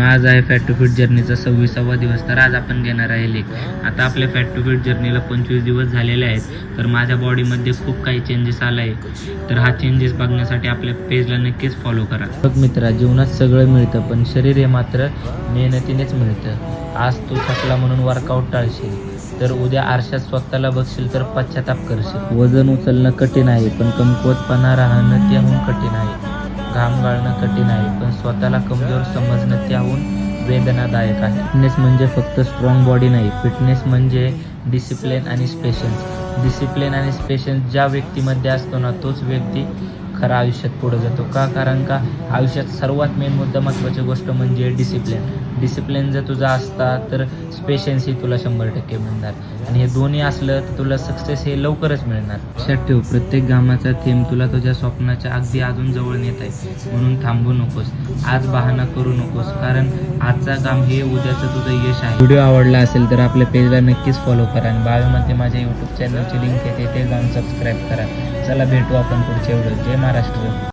आज आहे fat to fit जर्नीचा 26वा दिवस. तर आज आपण घेणार आहे लेग. आता आपल्या फॅट टू फिट जर्नीला 25 दिवस झालेले आहेत. तर माझ्या बॉडीमध्ये खूप काही चेंजेस आला आहे. तर हा चेंजेस बघण्यासाठी आपल्या पेजला नक्कीच फॉलो करा. बघ मित्रा, जीवनात सगळं मिळतं पण शरीर हे मात्र मेहनतीनेच मिळतं. आज तू थकला म्हणून वर्कआउट टाळशील, तर उद्या आरशात स्वतःला बघशील तर पश्चाताप करशील. वजन उचलणं कठीण आहे पण कमकुवतपणा राहणं त्याहून कठीण आहे. घाम गाळणं कठीण आहे पण स्वतःला कमजोर समजणं त्याहून वेदनादायक आहे. फिटनेस म्हणजे फक्त स्ट्रॉंग बॉडी नाही, फिटनेस म्हणजे डिसिप्लिन आणि पेशन्स. डिसिप्लिन आणि पेशन्स ज्या व्यक्तीमध्ये असतो ना, तोच व्यक्ती खरा आयुष्यात पुढे जातो. कारण का आयुष्यात सर्वात मेन मुद्दा, महत्त्वाची गोष्ट म्हणजे डिसिप्लिन. डिसिप्लिन जर तुझा असता तर पेशन्स ही तुला 100% मिळणार, आणि हे दोन्ही असलं तर तुला सक्सेस हे लवकरच मिळणार. लक्षात ठेव, प्रत्येक घामाचा थेंब तुला तुझ्या स्वप्नाच्या अगदी अजून जवळ नेत आहे. म्हणून थांबू नकोस, आज बहाणा करू नकोस, कारण आजचा काम हे उद्याचं तुझं यश आहे. व्हिडिओ आवडला असेल तर आपल्या पेजला नक्कीच फॉलो करा आणि बायोमध्ये माझ्या यूट्यूब चॅनलची लिंक आहे, ते जाऊन सबस्क्राईब करा. चला भेटू आपण पुढच्या व्हिडिओ. जय महाराष्ट्र.